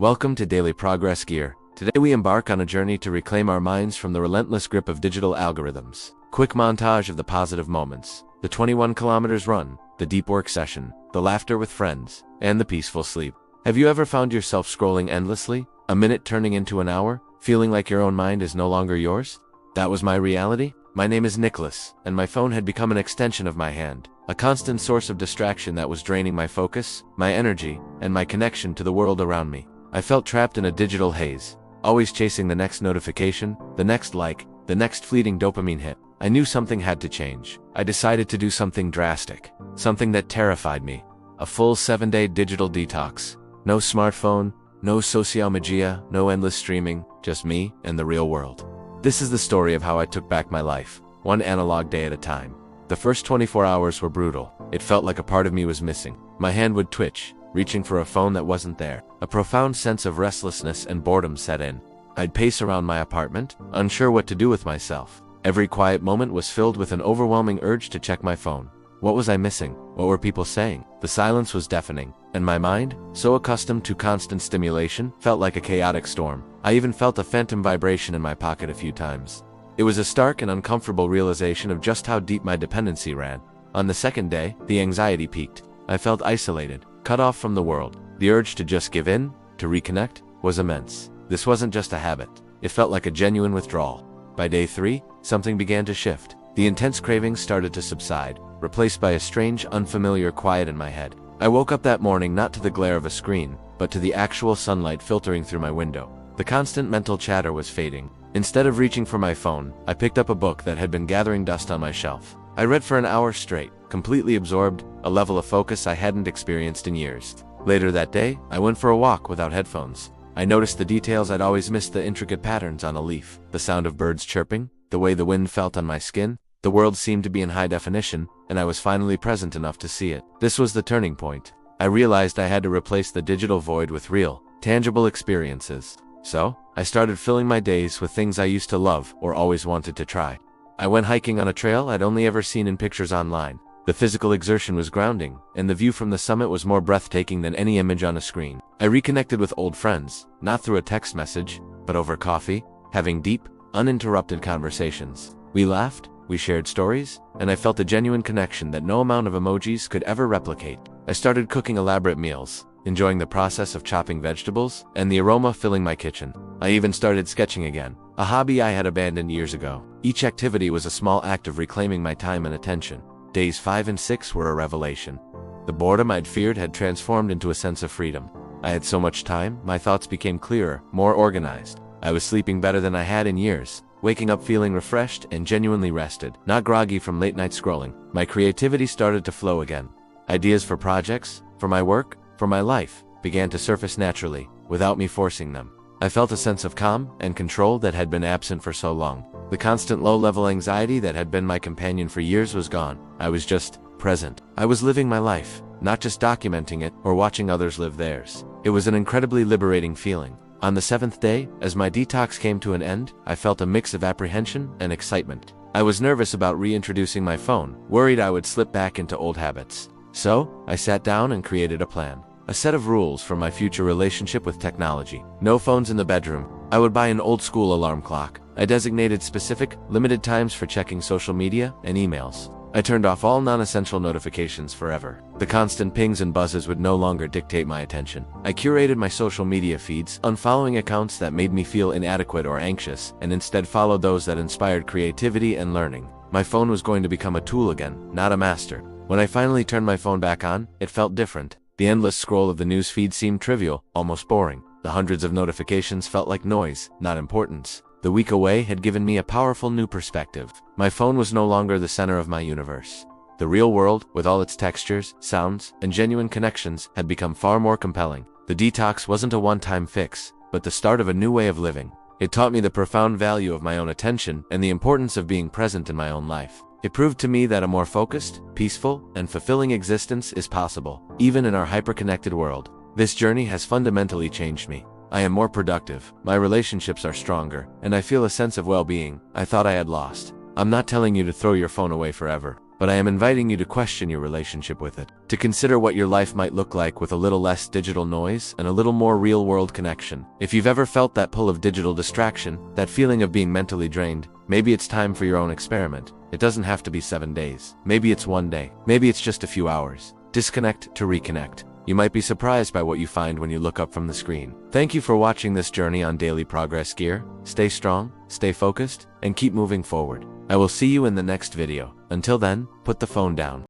Welcome to Daily Progress Gear. Today we embark on a journey to reclaim our minds from the relentless grip of digital algorithms. Quick montage of the positive moments, the 21 kilometers run, the deep work session, the laughter with friends, and the peaceful sleep. Have you ever found yourself scrolling endlessly, a minute turning into an hour, feeling like your own mind is no longer yours? That was my reality. My name is Niklas, and my phone had become an extension of my hand, a constant source of distraction that was draining my focus, my energy, and my connection to the world around me. I felt trapped in a digital haze, always chasing the next notification, the next like, the next fleeting dopamine hit. I knew something had to change. I decided to do something drastic, something that terrified me. A full 7-day digital detox. No smartphone, no social media, no endless streaming, just me and the real world. This is the story of how I took back my life, one analog day at a time. The first 24 hours were brutal. It felt like a part of me was missing. My hand would twitch, reaching for a phone that wasn't there. A profound sense of restlessness and boredom set in. I'd pace around my apartment, unsure what to do with myself. Every quiet moment was filled with an overwhelming urge to check my phone. What was I missing? What were people saying? The silence was deafening, and my mind, so accustomed to constant stimulation, felt like a chaotic storm. I even felt a phantom vibration in my pocket a few times. It was a stark and uncomfortable realization of just how deep my dependency ran. On the second day, the anxiety peaked. I felt isolated, cut off from the world. The urge to just give in, to reconnect, was immense. This wasn't just a habit. It felt like a genuine withdrawal. By day 3, something began to shift. The intense cravings started to subside, replaced by a strange, unfamiliar quiet in my head. I woke up that morning not to the glare of a screen, but to the actual sunlight filtering through my window. The constant mental chatter was fading. Instead of reaching for my phone, I picked up a book that had been gathering dust on my shelf. I read for an hour straight, completely absorbed, a level of focus I hadn't experienced in years. Later that day, I went for a walk without headphones. I noticed the details I'd always missed: the intricate patterns on a leaf, the sound of birds chirping, the way the wind felt on my skin. The world seemed to be in high definition, and I was finally present enough to see it. This was the turning point. I realized I had to replace the digital void with real, tangible experiences. So, I started filling my days with things I used to love or always wanted to try. I went hiking on a trail I'd only ever seen in pictures online. The physical exertion was grounding, and the view from the summit was more breathtaking than any image on a screen. I reconnected with old friends, not through a text message, but over coffee, having deep, uninterrupted conversations. We laughed, we shared stories, and I felt a genuine connection that no amount of emojis could ever replicate. I started cooking elaborate meals, enjoying the process of chopping vegetables and the aroma filling my kitchen. I even started sketching again, a hobby I had abandoned years ago. Each activity was a small act of reclaiming my time and attention. Days 5 and 6 were a revelation. The boredom I'd feared had transformed into a sense of freedom. I had so much time, my thoughts became clearer, more organized. I was sleeping better than I had in years, waking up feeling refreshed and genuinely rested, not groggy from late-night scrolling. My creativity started to flow again. Ideas for projects, for my work, for my life, began to surface naturally, without me forcing them. I felt a sense of calm and control that had been absent for so long. The constant low-level anxiety that had been my companion for years was gone. I was just present. I was living my life, not just documenting it or watching others live theirs. It was an incredibly liberating feeling. On the 7th day, as my detox came to an end, I felt a mix of apprehension and excitement. I was nervous about reintroducing my phone, worried I would slip back into old habits. So, I sat down and created a plan. A set of rules for my future relationship with technology. No phones in the bedroom. I would buy an old-school alarm clock. I designated specific, limited times for checking social media and emails. I turned off all non-essential notifications forever. The constant pings and buzzes would no longer dictate my attention. I curated my social media feeds, unfollowing accounts that made me feel inadequate or anxious, and instead followed those that inspired creativity and learning. My phone was going to become a tool again, not a master. When I finally turned my phone back on, it felt different. The endless scroll of the news feed seemed trivial, almost boring. The hundreds of notifications felt like noise, not importance. The week away had given me a powerful new perspective. My phone was no longer the center of my universe. The real world, with all its textures, sounds, and genuine connections, had become far more compelling. The detox wasn't a one-time fix, but the start of a new way of living. It taught me the profound value of my own attention and the importance of being present in my own life. It proved to me that a more focused, peaceful, and fulfilling existence is possible, even in our hyper-connected world. This journey has fundamentally changed me. I am more productive, my relationships are stronger, and I feel a sense of well-being I thought I had lost. I'm not telling you to throw your phone away forever. but I am inviting you to question your relationship with it, to consider what your life might look like with a little less digital noise and a little more real-world connection. If you've ever felt that pull of digital distraction, that feeling of being mentally drained, maybe it's time for your own experiment. It doesn't have to be 7 days. Maybe it's 1 day. Maybe it's just a few hours. Disconnect to reconnect. You might be surprised by what you find when you look up from the screen. Thank you for watching this journey on Daily Progress Gear. Stay strong, stay focused, and keep moving forward. I will see you in the next video. Until then, put the phone down.